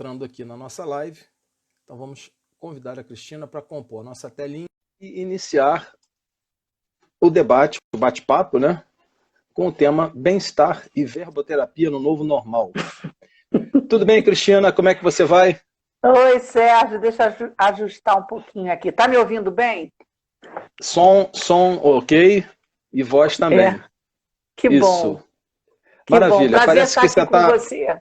entrando aqui na nossa live. Então vamos convidar a Cristina para compor a nossa telinha e iniciar o debate, o bate-papo, né? Com o tema bem-estar e verboterapia no novo normal. Tudo bem, Cristina? Como é que você vai? Oi, Sérgio, deixa eu ajustar um pouquinho aqui. Tá me ouvindo bem? Som ok e voz também. Que Isso. bom. Que bom. Maravilha. Prazer estar aqui com você.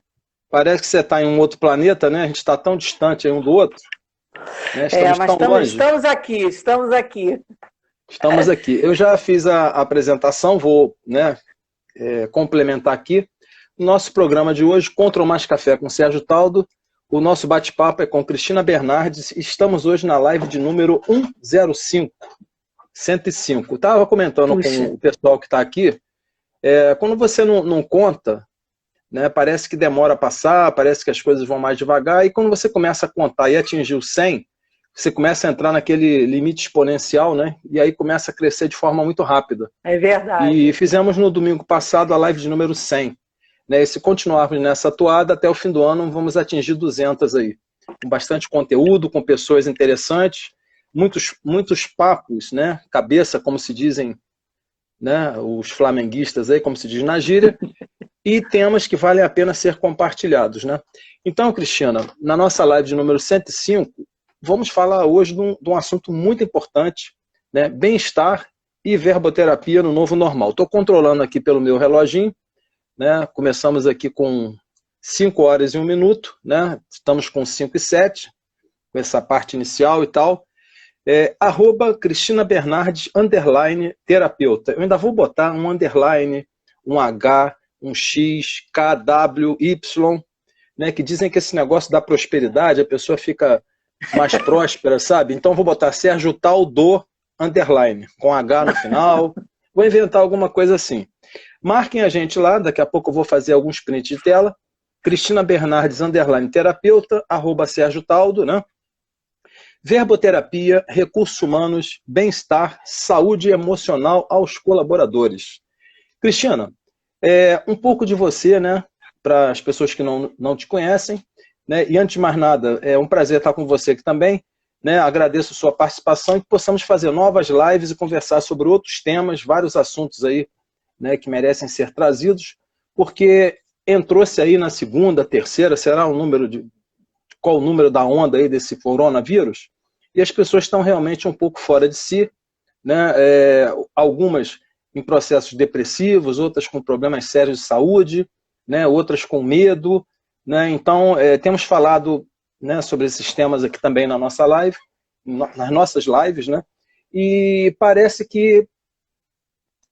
Parece que você está em um outro planeta, né? A gente está tão distante um do outro, né? Estamos Mas tão longe. estamos aqui. Estamos aqui. Eu já fiz a apresentação, vou, né, complementar aqui. O nosso programa de hoje, Contra o Mais Café com Sérgio Taldo. O nosso bate-papo é com Cristina Bernardes. Estamos hoje na live de número 105. Estava comentando com o pessoal que está aqui. Quando você não conta, né, parece que demora a passar, parece que as coisas vão mais devagar. E quando você começa a contar e atingir o 100, você começa a entrar naquele limite exponencial, né? E aí começa a crescer de forma muito rápida. É verdade. E fizemos no domingo passado a live de número 100. Né? E se continuarmos nessa toada, até o fim do ano vamos atingir 200 aí. Com bastante conteúdo, com pessoas interessantes, muitos papos, né? Cabeça, como se dizem, né? Os flamenguistas aí, como se diz na gíria, e temas que valem a pena ser compartilhados, né? Então, Cristina, na nossa live de número 105, vamos falar hoje de um assunto muito importante, né? Bem-estar e verboterapia no novo normal. Estou controlando aqui pelo meu reloginho, né? Começamos aqui com 5 horas e 1 minuto, né? Estamos com 5 e 7, com essa parte inicial e tal. @Cristina Bernardes, _terapeuta. Eu ainda vou botar um underline, um H, um X, K, W, Y, né? Que dizem que esse negócio da prosperidade, a pessoa fica mais próspera, sabe? Então vou botar Sérgio Taldo, underline, com H no final. Vou inventar alguma coisa assim. Marquem a gente lá, daqui a pouco eu vou fazer alguns prints de tela. Cristina Bernardes, _terapeuta, @Sérgio Taldo, né? Verboterapia, recursos humanos, bem-estar, saúde emocional aos colaboradores. Cristina, um pouco de você, né? Para as pessoas que não te conhecem, né? E antes de mais nada, é um prazer estar com você aqui também, né? Agradeço a sua participação e que possamos fazer novas lives e conversar sobre outros temas, vários assuntos aí, né, que merecem ser trazidos, porque entrou-se aí na segunda, terceira, será qual o número da onda aí desse coronavírus? E as pessoas estão realmente um pouco fora de si, né? Algumas em processos depressivos, outras com problemas sérios de saúde, né? Outras com medo, né? Então, temos falado, né, sobre esses temas aqui também na nossa live, nas nossas lives, né? E parece que,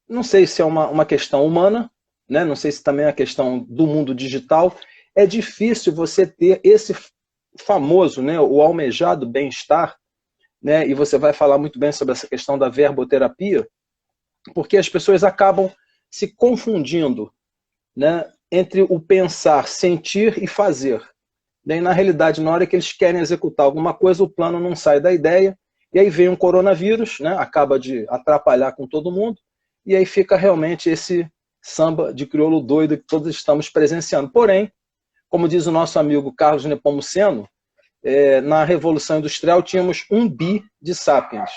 não sei se é uma questão humana, né? Não sei se também é a questão do mundo digital, é difícil você ter esse famoso, né, o almejado bem-estar, né? E você vai falar muito bem sobre essa questão da verboterapia, porque as pessoas acabam se confundindo, né, entre o pensar, sentir e fazer. Daí, na realidade, na hora que eles querem executar alguma coisa, o plano não sai da ideia, e aí vem um coronavírus, né, acaba de atrapalhar com todo mundo, e aí fica realmente esse samba de crioulo doido que todos estamos presenciando. Porém, como diz o nosso amigo Carlos Nepomuceno, na Revolução Industrial tínhamos 1 bi de sapiens.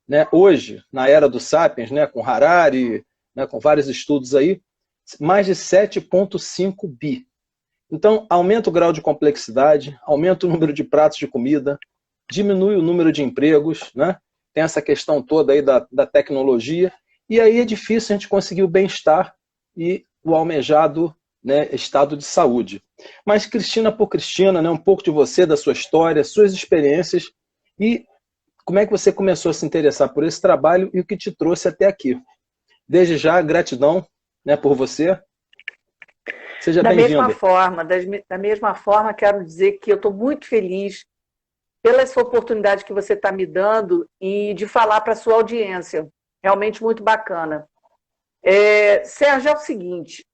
Né? Hoje, na era do sapiens, né, com Harari, né, com vários estudos aí, mais de 7,5 bi. Então, aumenta o grau de complexidade, aumenta o número de pratos de comida, diminui o número de empregos, né? Tem essa questão toda aí da tecnologia, e aí é difícil a gente conseguir o bem-estar e o almejado, né, estado de saúde. Mas Cristina por Cristina, né, um pouco de você, da sua história, suas experiências, e como é que você começou a se interessar por esse trabalho e o que te trouxe até aqui. Desde já, gratidão, né, por você. Seja bem-vinda. Da mesma forma, quero dizer que eu estou muito feliz pela essa oportunidade que você está me dando e de falar para a sua audiência. Realmente muito bacana. Sérgio, é o seguinte,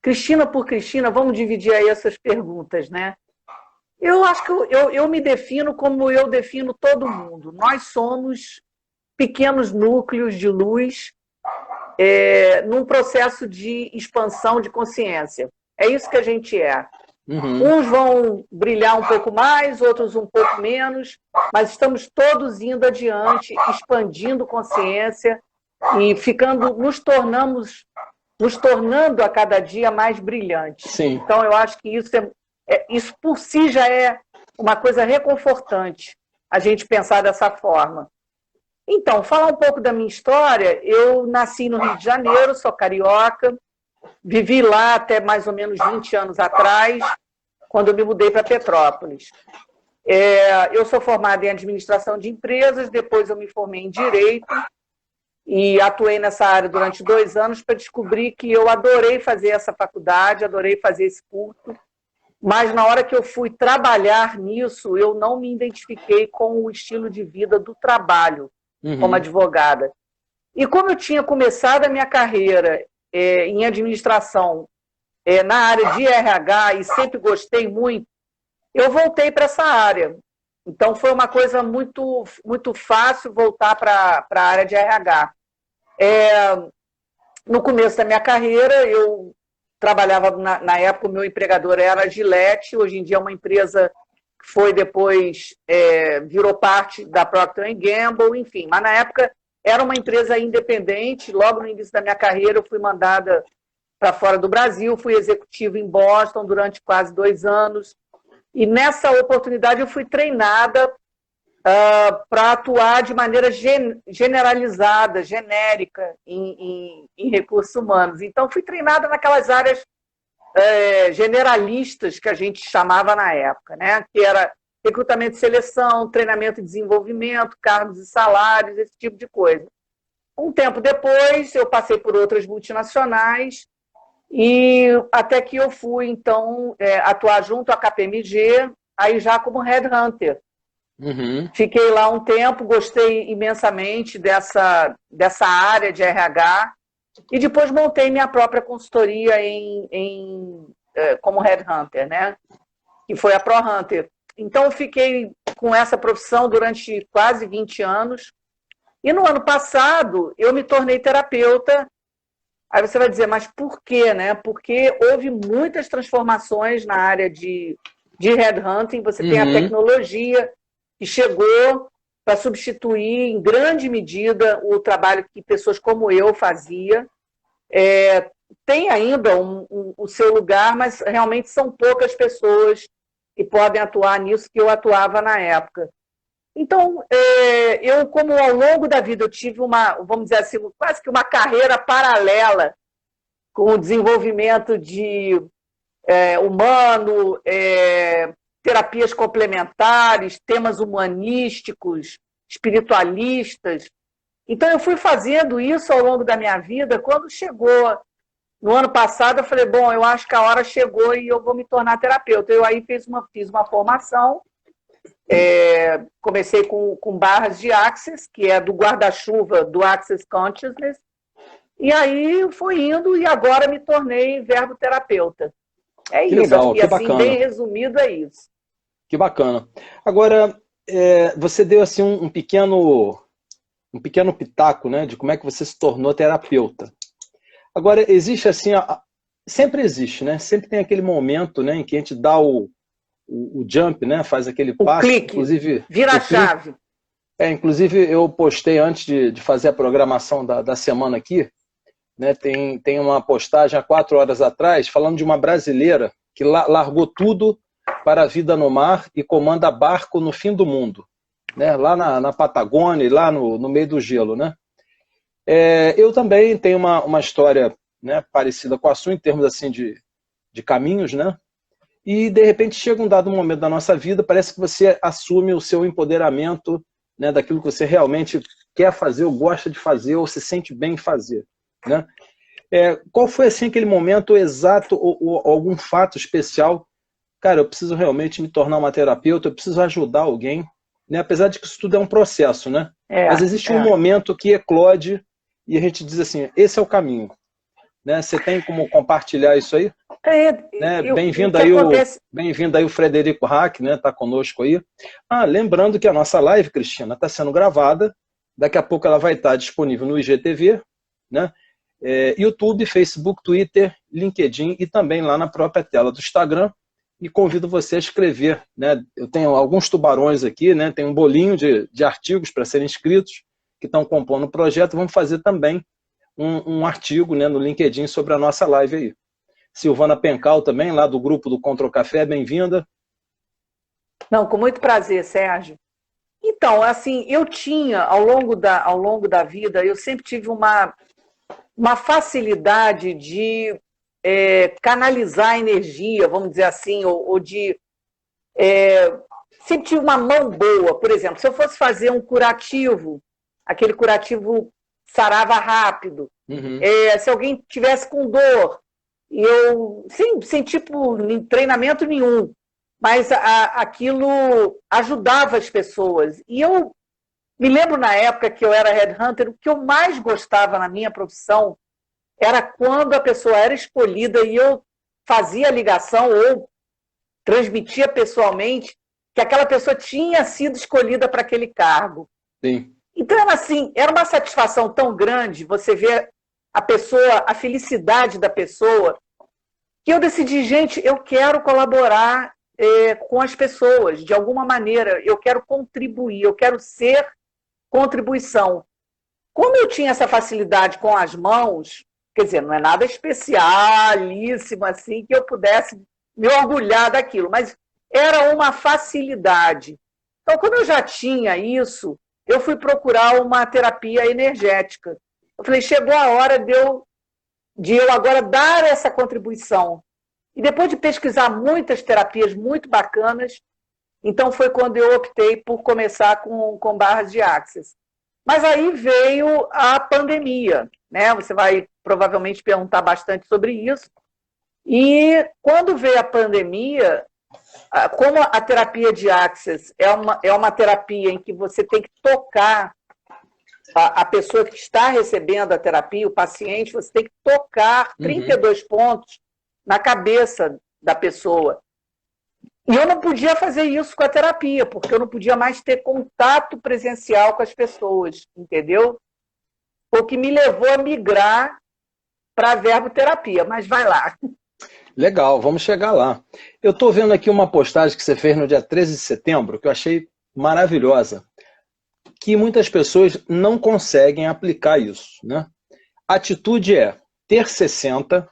Cristina por Cristina, vamos dividir aí essas perguntas, né? Eu acho que eu me defino como eu defino todo mundo. Nós somos pequenos núcleos de luz num processo de expansão de consciência. É isso que a gente é. Uns vão brilhar um pouco mais, outros um pouco menos, mas estamos todos indo adiante, expandindo consciência e nos tornando a cada dia mais brilhantes. Sim. Então, eu acho que isso por si já é uma coisa reconfortante, a gente pensar dessa forma. Então, falar um pouco da minha história, eu nasci no Rio de Janeiro, sou carioca, vivi lá até mais ou menos 20 anos atrás, quando eu me mudei para Petrópolis. Eu sou formada em administração de empresas, depois eu me formei em Direito e atuei nessa área durante 2 anos para descobrir que eu adorei fazer essa faculdade, adorei fazer esse curso, mas na hora que eu fui trabalhar nisso, eu não me identifiquei com o estilo de vida do trabalho como advogada. E como eu tinha começado a minha carreira em administração na área de RH e sempre gostei muito, eu voltei para essa área. Então, foi uma coisa muito, muito fácil voltar para a área de RH. No começo da minha carreira, eu trabalhava, na época, o meu empregador era a Gillette, hoje em dia é uma empresa que foi depois, virou parte da Procter & Gamble, enfim. Mas, na época, era uma empresa independente. Logo no início da minha carreira, eu fui mandada para fora do Brasil, fui executiva em Boston durante quase 2 anos. E nessa oportunidade eu fui treinada para atuar de maneira generalizada, genérica em recursos humanos. Então, fui treinada naquelas áreas generalistas que a gente chamava na época, né? Que era recrutamento e seleção, treinamento e desenvolvimento, cargos e salários, esse tipo de coisa. Um tempo depois, eu passei por outras multinacionais, e até que eu fui, então, atuar junto à KPMG, aí já como headhunter. Fiquei lá um tempo, gostei imensamente dessa área de RH, e depois montei minha própria consultoria como headhunter, né? Que foi a ProHunter. Então, eu fiquei com essa profissão durante quase 20 anos, e no ano passado eu me tornei terapeuta. Aí você vai dizer, mas por quê, né? Porque houve muitas transformações na área de headhunting. Você tem a tecnologia que chegou para substituir, em grande medida, o trabalho que pessoas como eu fazia. Tem ainda o seu lugar, mas realmente são poucas pessoas que podem atuar nisso que eu atuava na época. Então, eu, como ao longo da vida eu tive vamos dizer assim, quase que uma carreira paralela com o desenvolvimento de humano, terapias complementares, temas humanísticos, espiritualistas. Então, eu fui fazendo isso ao longo da minha vida. Quando chegou no ano passado, eu falei, bom, eu acho que a hora chegou e eu vou me tornar terapeuta. Eu aí fiz uma formação. Comecei com barras de Access, que é do guarda-chuva do Access Consciousness, e aí fui indo e agora me tornei verboterapeuta. Que isso, legal, que que assim, bacana. bem resumido, é isso. Que bacana. Agora, você deu assim um pequeno pitaco, né, de como é que você se tornou terapeuta. Agora, existe assim, sempre existe, né? Sempre tem aquele momento, né, em que a gente dá o jump, né? Faz aquele passo. Clique, inclusive, vira a chave. Inclusive, eu postei antes de fazer a programação da semana aqui, né? Tem uma postagem há 4 horas atrás, falando de uma brasileira que largou tudo para a vida no mar e comanda barco no fim do mundo, né? Lá na Patagônia, lá no meio do gelo, né? Eu também tenho uma história, né, parecida com a sua, em termos assim, de caminhos, né? E, de repente, chega um dado momento da nossa vida, parece que você assume o seu empoderamento, né, daquilo que você realmente quer fazer, ou gosta de fazer, ou se sente bem em fazer, né? Qual foi, assim, aquele momento exato, ou algum fato especial? Cara, eu preciso realmente me tornar uma terapeuta, eu preciso ajudar alguém, né? Apesar de que isso tudo é um processo, né? Mas existe um momento que eclode e a gente diz assim, esse é o caminho. Né? Você tem como compartilhar isso aí? Bem-vindo aí o Frederico Hack, né? Tá conosco aí. Lembrando que a nossa live, Cristina, está sendo gravada. Daqui a pouco ela vai estar disponível no IGTV, né? YouTube, Facebook, Twitter, LinkedIn e também lá na própria tela do Instagram. e convido você a escrever, né? Eu tenho alguns tubarões aqui, né? Tem um bolinho de artigos para serem escritos, que estão compondo o projeto. Vamos fazer também um artigo, né, no LinkedIn sobre a nossa live aí. Silvana Pencal também, lá do grupo do Control Café, bem-vinda. Não, com muito prazer, Sérgio. Então, assim, eu tinha, ao longo da vida, eu sempre tive uma facilidade de canalizar a energia, vamos dizer assim, ou de... sempre tive uma mão boa. Por exemplo, se eu fosse fazer um curativo, aquele curativo sarava rápido, se alguém tivesse com dor, e eu, sem tipo, treinamento nenhum, mas aquilo ajudava as pessoas. E eu me lembro na época que eu era headhunter, o que eu mais gostava na minha profissão era quando a pessoa era escolhida e eu fazia a ligação ou transmitia pessoalmente que aquela pessoa tinha sido escolhida para aquele cargo. Sim. Então, era uma satisfação tão grande você ver a pessoa, a felicidade da pessoa, que eu decidi, gente, eu quero colaborar com as pessoas, de alguma maneira, eu quero contribuir, eu quero ser contribuição. Como eu tinha essa facilidade com as mãos, quer dizer, não é nada especialíssimo assim que eu pudesse me orgulhar daquilo, mas era uma facilidade. Então, como eu já tinha isso, eu fui procurar uma terapia energética. Eu falei, chegou a hora de eu agora dar essa contribuição. E depois de pesquisar muitas terapias muito bacanas, então foi quando eu optei por começar com barras de Access. Mas aí veio a pandemia, né? Você vai provavelmente perguntar bastante sobre isso. E quando veio a pandemia, como a terapia de Access é uma terapia em que você tem que tocar a pessoa que está recebendo a terapia, o paciente, você tem que tocar 32 pontos na cabeça da pessoa. E eu não podia fazer isso com a terapia, porque eu não podia mais ter contato presencial com as pessoas, entendeu? O que me levou a migrar para a verboterapia, mas vai lá. Legal, vamos chegar lá. Eu estou vendo aqui uma postagem que você fez no dia 13 de setembro, que eu achei maravilhosa, que muitas pessoas não conseguem aplicar isso, né? A atitude é ter 60,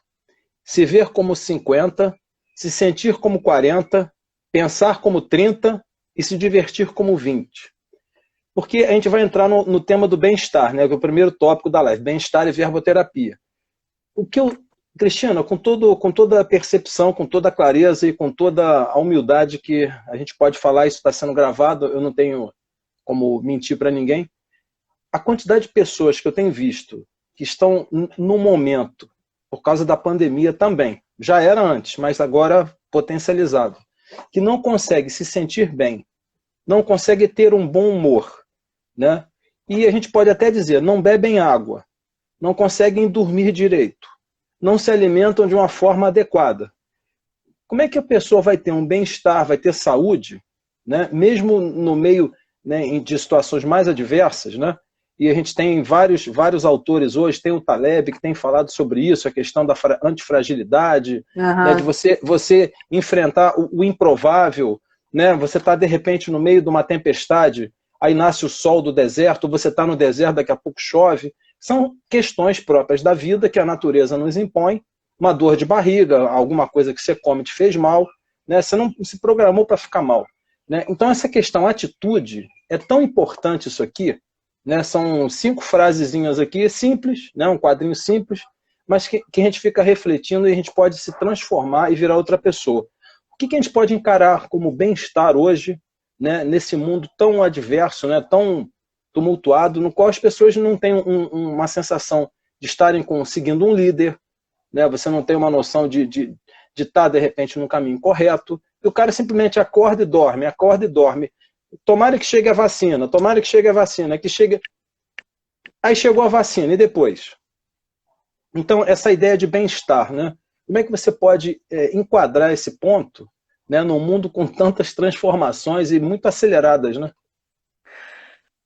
se ver como 50, se sentir como 40, pensar como 30 e se divertir como 20. Porque a gente vai entrar no tema do bem-estar, né? Que é o primeiro tópico da live, bem-estar e verboterapia. Cristina, com toda a percepção, com toda a clareza e com toda a humildade que a gente pode falar, isso está sendo gravado, eu não tenho como mentir para ninguém, a quantidade de pessoas que eu tenho visto que estão no momento, por causa da pandemia também, já era antes, mas agora potencializado, que não consegue se sentir bem, não consegue ter um bom humor, né? E a gente pode até dizer, não bebem água, não conseguem dormir direito, não se alimentam de uma forma adequada. Como é que a pessoa vai ter um bem-estar, vai ter saúde, né? Mesmo no meio, né, de situações mais adversas, né? E a gente tem vários autores hoje, tem o Taleb que tem falado sobre isso, a questão da antifragilidade, né, de você enfrentar o improvável, né? Você está de repente no meio de uma tempestade, aí nasce o sol do deserto, você está no deserto, daqui a pouco chove. São questões próprias da vida que a natureza nos impõe, uma dor de barriga, alguma coisa que você come te fez mal, né? Você não se programou para ficar mal, né? Então essa questão atitude é tão importante isso aqui, né? São 5 frasezinhas aqui, simples, né? Um quadrinho simples, mas que a gente fica refletindo e a gente pode se transformar e virar outra pessoa. O que a gente pode encarar como bem-estar hoje, né? Nesse mundo tão adverso, né? Tão tumultuado, no qual as pessoas não têm uma sensação de estarem seguindo um líder, né? Você não tem uma noção de estar, de repente, no caminho correto, e o cara simplesmente acorda e dorme, tomara que chegue a vacina, que chegue... Aí chegou a vacina, e depois? Então, essa ideia de bem-estar, né? Como é que você pode enquadrar esse ponto, né, num mundo com tantas transformações e muito aceleradas, né?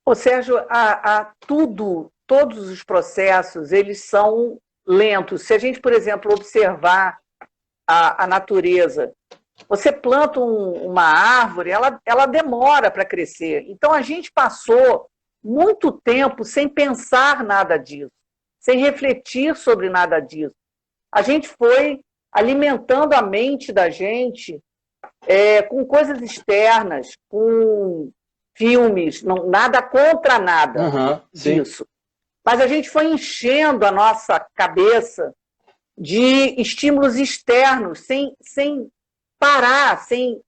Ô, Sérgio, todos os processos, eles são lentos. Se a gente, por exemplo, observar a natureza, Você planta uma árvore, ela demora para crescer. Então, a gente passou muito tempo sem pensar nada disso, sem refletir sobre nada disso. A gente foi alimentando a mente da gente com coisas externas, com filmes, nada contra nada disso. Mas a gente foi enchendo a nossa cabeça de estímulos externos, sem parar, sem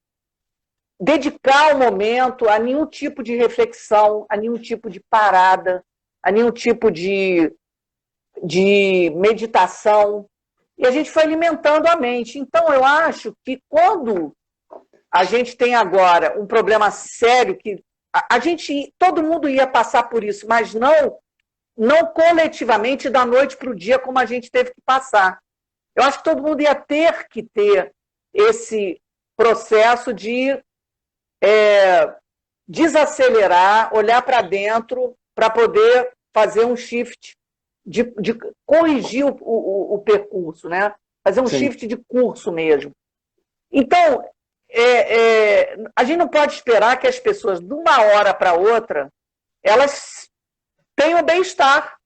dedicar o momento a nenhum tipo de reflexão, a nenhum tipo de parada, a nenhum tipo de meditação. E a gente foi alimentando a mente. Então, eu acho que quando a gente tem agora um problema sério, que todo mundo ia passar por isso, mas não coletivamente da noite para o dia como a gente teve que passar. Eu acho que todo mundo ia ter que ter esse processo de desacelerar, olhar para dentro para poder fazer um shift, de corrigir o percurso, né? Fazer um shift de curso mesmo. Então, a gente não pode esperar que as pessoas, de uma hora para outra, elas tenham bem-estar.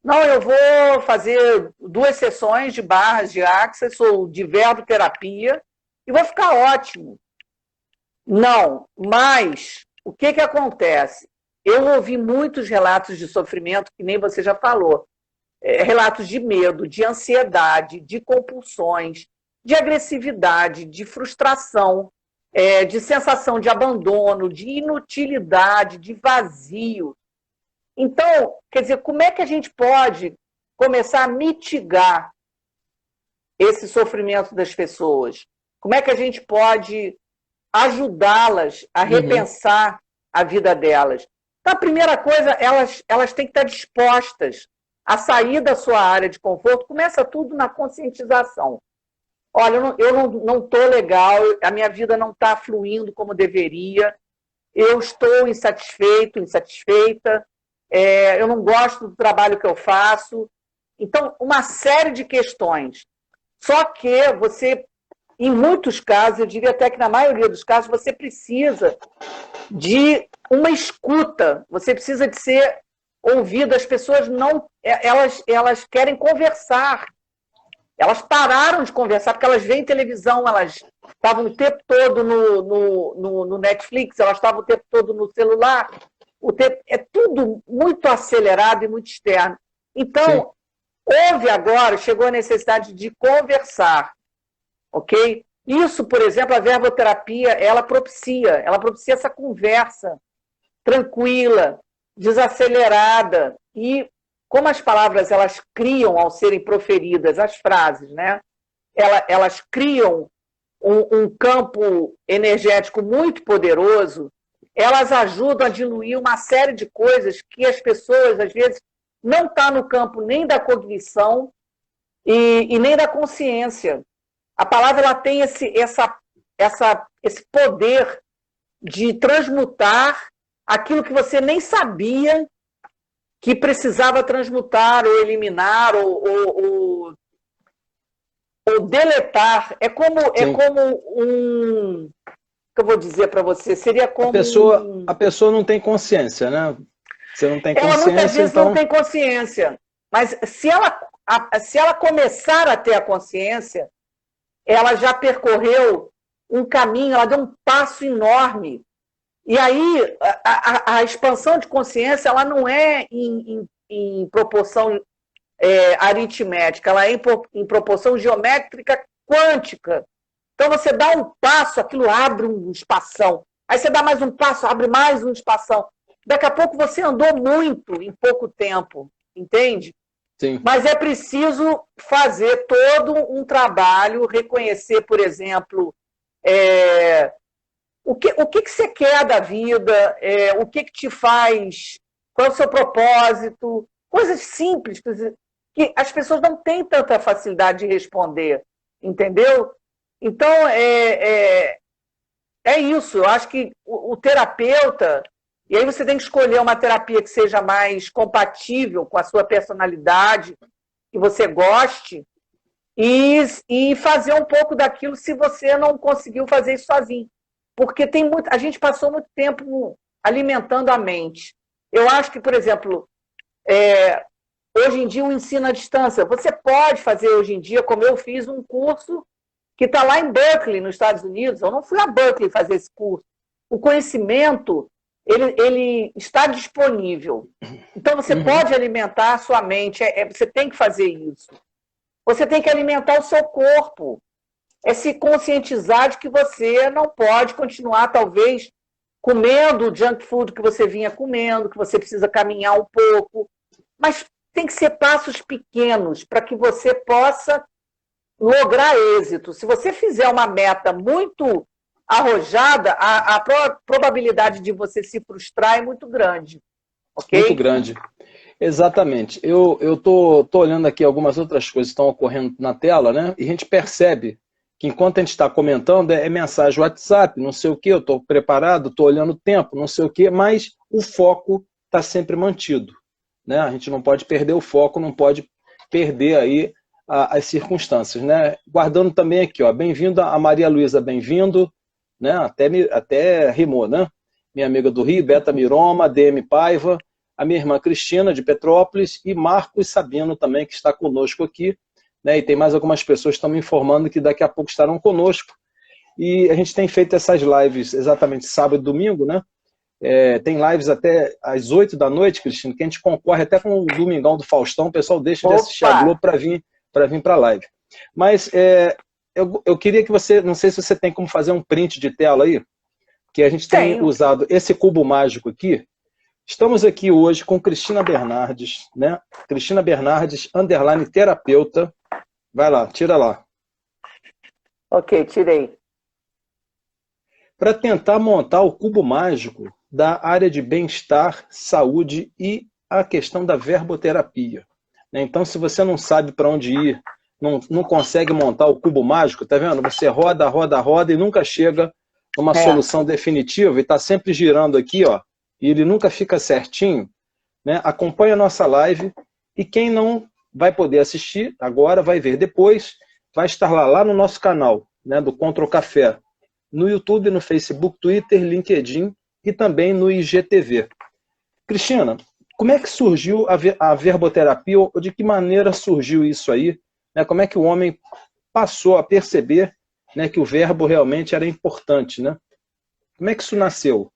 Não, eu vou fazer 2 sessões de barras de Access ou de verboterapia e vou ficar ótimo. Não, mas o que acontece? Eu ouvi muitos relatos de sofrimento, que nem você já falou. Relatos de medo, de ansiedade, de compulsões, de agressividade, de frustração, de sensação de abandono, de inutilidade, de vazio. Então, quer dizer, como é que a gente pode começar a mitigar esse sofrimento das pessoas? Como é que a gente pode ajudá-las a repensar a vida delas? Então, a primeira coisa, elas têm que estar dispostas a sair da sua área de conforto. Começa tudo na conscientização. Olha, eu não estou legal, a minha vida não está fluindo como deveria, eu estou insatisfeita, eu não gosto do trabalho que eu faço. Então, uma série de questões. Só que você, em muitos casos, eu diria até que na maioria dos casos, você precisa de uma escuta, você precisa de ser ouvido. As pessoas elas querem conversar. Elas pararam de conversar porque elas veem televisão, elas estavam o tempo todo no Netflix, elas estavam o tempo todo no celular. É tudo muito acelerado e muito externo. Então, chegou a necessidade de conversar, ok? Isso, por exemplo, a verboterapia, ela propicia essa conversa tranquila, desacelerada, e como as palavras elas criam ao serem proferidas, as frases, né? Elas criam um campo energético muito poderoso. Elas ajudam a diluir uma série de coisas que as pessoas, às vezes, não estão no campo nem da cognição e nem da consciência. A palavra ela tem esse poder de transmutar aquilo que você nem sabia que precisava transmutar, ou eliminar, ou deletar. É como um... que eu vou dizer para você? Seria como... A pessoa não tem consciência, né? Você não tem consciência, ela muitas vezes então... não tem consciência. Mas se ela começar a ter a consciência, ela já percorreu um caminho, ela deu um passo enorme. E aí, a expansão de consciência ela não é em proporção aritmética, ela é em proporção geométrica quântica. Então, você dá um passo, aquilo abre um espação. Aí você dá mais um passo, abre mais um espação. Daqui a pouco você andou muito em pouco tempo, entende? Sim. Mas é preciso fazer todo um trabalho, reconhecer, por exemplo, o que você quer da vida, o que te faz, qual é o seu propósito, coisas simples que as pessoas não têm tanta facilidade de responder, entendeu? Então, é isso. Eu acho que o terapeuta, e aí você tem que escolher uma terapia que seja mais compatível com a sua personalidade, que você goste, e fazer um pouco daquilo se você não conseguiu fazer isso sozinho. Porque a gente passou muito tempo alimentando a mente. Eu acho que, por exemplo, hoje em dia o ensino à distância, você pode fazer hoje em dia, como eu fiz, um curso que está lá em Berkeley, nos Estados Unidos. Eu não fui a Berkeley fazer esse curso. O conhecimento, ele está disponível. Então, você pode alimentar a sua mente, você tem que fazer isso. Você tem que alimentar o seu corpo. É se conscientizar de que você não pode continuar, talvez, comendo o junk food que você vinha comendo, que você precisa caminhar um pouco. Mas tem que ser passos pequenos para que você possa lograr êxito. Se você fizer uma meta muito arrojada, a probabilidade de você se frustrar é muito grande. Okay? Muito grande. Exatamente. Eu tô olhando aqui algumas outras coisas que estão ocorrendo na tela, né? E a gente percebe que enquanto a gente está comentando, é mensagem WhatsApp, não sei o que, eu estou preparado, estou olhando o tempo, não sei o que, mas o foco está sempre mantido, né? A gente não pode perder o foco, não pode perder aí as circunstâncias, né? Guardando também aqui, ó, bem-vindo a Maria Luísa, bem-vindo, né? Até rimou, né? Minha amiga do Rio, Beta Miroma, DM Paiva, a minha irmã Cristina, de Petrópolis, e Marcos Sabino também, que está conosco aqui, né? E tem mais algumas pessoas que estão me informando que daqui a pouco estarão conosco. E a gente tem feito essas lives exatamente sábado e domingo, né? Tem lives até às 8 da noite, Cristina, que a gente concorre até com o Domingão do Faustão, o pessoal deixa de assistir a Globo para vir para a live. Mas eu queria que você, não sei se você tem como fazer um print de tela aí, que a gente tem usado esse cubo mágico aqui. Estamos aqui hoje com Cristina Bernardes, né? Cristina Bernardes, _ terapeuta. Vai lá, tira lá. Ok, tirei. Para tentar montar o cubo mágico da área de bem-estar, saúde e a questão da verboterapia. Então, se você não sabe para onde ir, não consegue montar o cubo mágico, tá vendo? Você roda, roda, roda e nunca chega numa solução definitiva e está sempre girando aqui, ó, e ele nunca fica certinho, né? Acompanha a nossa live e quem não vai poder assistir agora, vai ver depois, vai estar lá no nosso canal, né, do Control Café, no YouTube, no Facebook, Twitter, LinkedIn e também no IGTV. Cristina, como é que surgiu a verboterapia, ou de que maneira surgiu isso aí? Né? Como é que o homem passou a perceber, né, que o verbo realmente era importante, né? Como é que isso nasceu?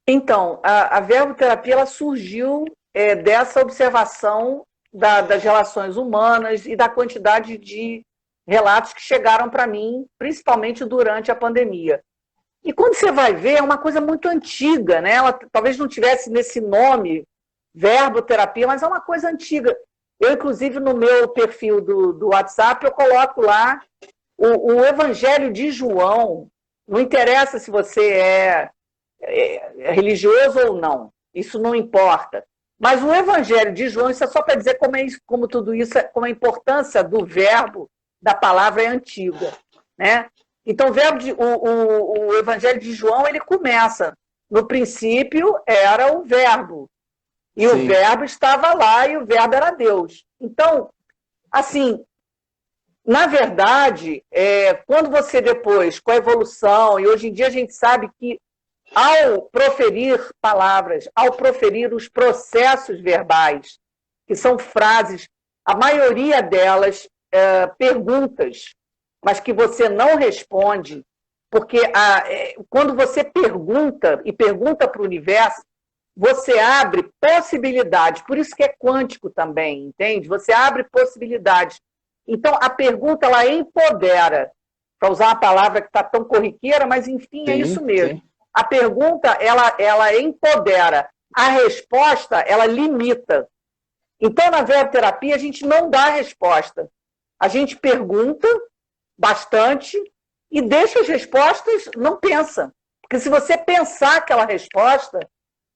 Então, a verboterapia ela surgiu dessa observação das relações humanas e da quantidade de relatos que chegaram para mim, principalmente durante a pandemia. E quando você vai ver, é uma coisa muito antiga, né? Ela talvez não tivesse nesse nome, verboterapia, mas é uma coisa antiga. Eu, inclusive, no meu perfil do WhatsApp, eu coloco lá o Evangelho de João. Não interessa se você é religioso ou não, isso não importa. Mas o Evangelho de João, isso é só para dizer como tudo isso, como a importância do verbo, da palavra é antiga, né? Então, o Evangelho de João, ele começa, no princípio era o verbo, e Sim. O verbo estava lá, e o verbo era Deus. Então, assim, na verdade, quando você depois, com a evolução, e hoje em dia a gente sabe que ao proferir palavras, ao proferir os processos verbais, que são frases, a maioria delas perguntas, mas que você não responde, porque quando você pergunta, e pergunta para o universo, você abre possibilidades, por isso que é quântico também, entende? Você abre possibilidades. Então, a pergunta, ela empodera, para usar uma palavra que está tão corriqueira, mas, enfim, é isso mesmo. Sim. A pergunta, ela empodera. A resposta, ela limita. Então, na verboterapia, a gente não dá a resposta. A gente pergunta bastante e deixa as respostas, não pensa. Porque se você pensar aquela resposta,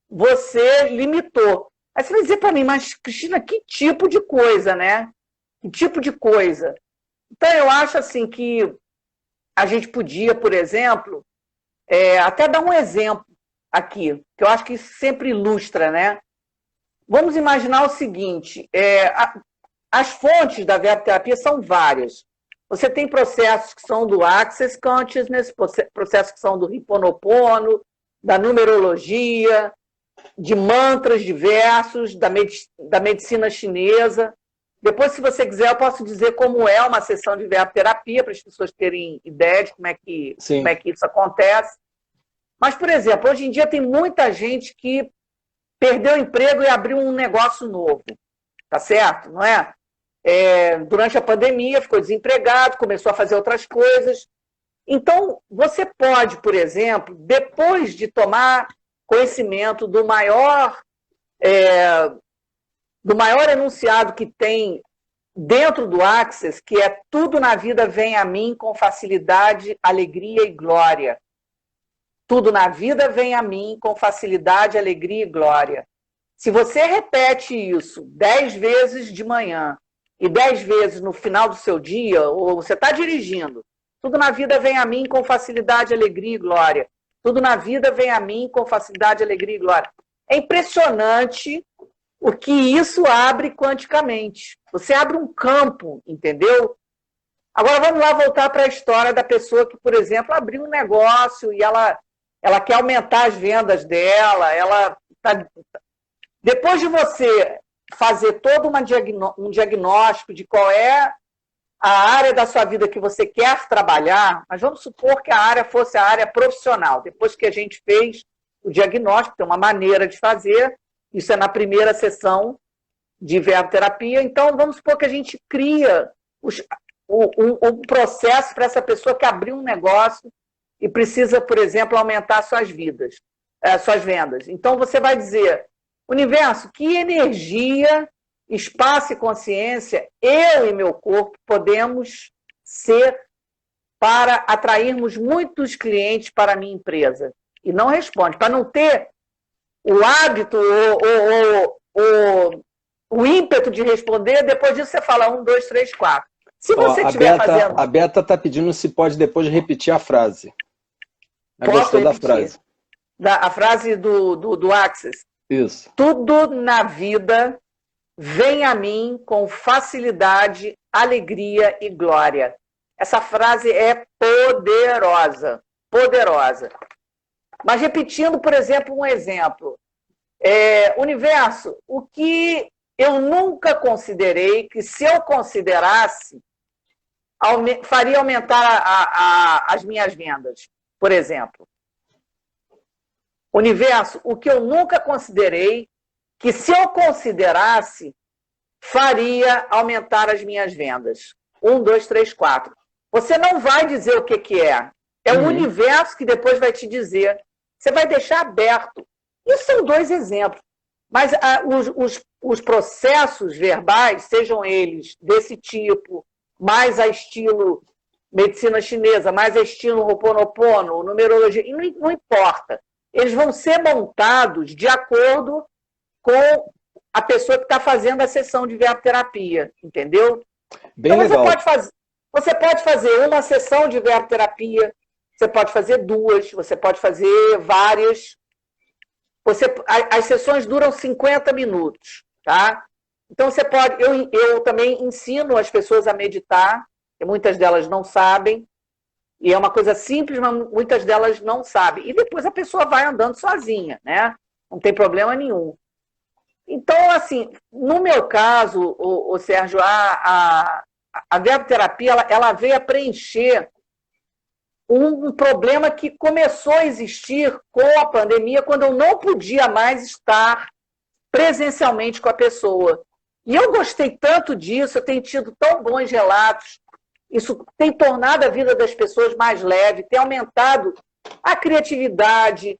você limitou. Aí você vai dizer para mim, mas, Cristina, que tipo de coisa, né? Que tipo de coisa? Então, eu acho assim que a gente podia, por exemplo, até dar um exemplo aqui, que eu acho que isso sempre ilustra, né? Vamos imaginar o seguinte, as fontes da verboterapia são várias. Você tem processos que são do Access Consciousness, processos que são do Ho'oponopono, da numerologia, de mantras diversos, da medicina chinesa. Depois, se você quiser, eu posso dizer como é uma sessão de verboterapia, para as pessoas terem ideia de como é que isso acontece. Mas, por exemplo, hoje em dia tem muita gente que perdeu o emprego e abriu um negócio novo, tá certo? Não é? Durante a pandemia, ficou desempregado, começou a fazer outras coisas. Então, você pode, por exemplo, depois de tomar conhecimento do maior enunciado que tem dentro do Access, que é tudo na vida vem a mim com facilidade, alegria e glória. Tudo na vida vem a mim com facilidade, alegria e glória. Se você repete isso 10 vezes de manhã e 10 vezes no final do seu dia, ou você está dirigindo, tudo na vida vem a mim com facilidade, alegria e glória. Tudo na vida vem a mim com facilidade, alegria e glória. É impressionante o que isso abre quanticamente. Você abre um campo, entendeu? Agora vamos lá voltar para a história da pessoa que, por exemplo, abriu um negócio e ela quer aumentar as vendas dela, depois de você fazer todo um diagnóstico de qual é a área da sua vida que você quer trabalhar, mas vamos supor que a área fosse a área profissional. Depois que a gente fez o diagnóstico, tem uma maneira de fazer, isso é na primeira sessão de verboterapia, então vamos supor que a gente cria um processo para essa pessoa que abriu um negócio e precisa, por exemplo, aumentar suas vendas. Então você vai dizer, universo, que energia, espaço e consciência eu e meu corpo podemos ser para atrairmos muitos clientes para a minha empresa? E não responde, para não ter o hábito o ímpeto de responder, depois disso você fala 1, 2, 3, 4. Se você estiver fazendo... A Beta está pedindo se pode depois repetir a frase. Posso repetir? Da frase. A frase do Access. Isso. Tudo na vida vem a mim com facilidade, alegria e glória. Essa frase é poderosa. Poderosa. Mas repetindo, por exemplo, um exemplo. Universo, o que eu nunca considerei que, se eu considerasse, faria aumentar as minhas vendas, por exemplo. Universo, o que eu nunca considerei que, se eu considerasse, faria aumentar as minhas vendas. 1, 2, 3, 4. Você não vai dizer o que é. É o universo que depois vai te dizer. Você vai deixar aberto. Isso são 2 exemplos. Mas os processos verbais, sejam eles desse tipo, mais a estilo medicina chinesa, mais a estilo Ho'oponopono, numerologia, não importa. Eles vão ser montados de acordo com a pessoa que está fazendo a sessão de verboterapia, entendeu? Bem então legal. Você pode fazer uma sessão de verboterapia, você pode fazer 2, você pode fazer várias. As sessões duram 50 minutos, tá? Então você pode... Eu também ensino as pessoas a meditar, que muitas delas não sabem, e é uma coisa simples, mas muitas delas não sabem. E depois a pessoa vai andando sozinha, né? Não tem problema nenhum. Então, assim, no meu caso, o Sérgio, a verboterapia, ela veio a preencher um problema que começou a existir com a pandemia, quando eu não podia mais estar presencialmente com a pessoa. E eu gostei tanto disso, eu tenho tido tão bons relatos, isso tem tornado a vida das pessoas mais leve, tem aumentado a criatividade,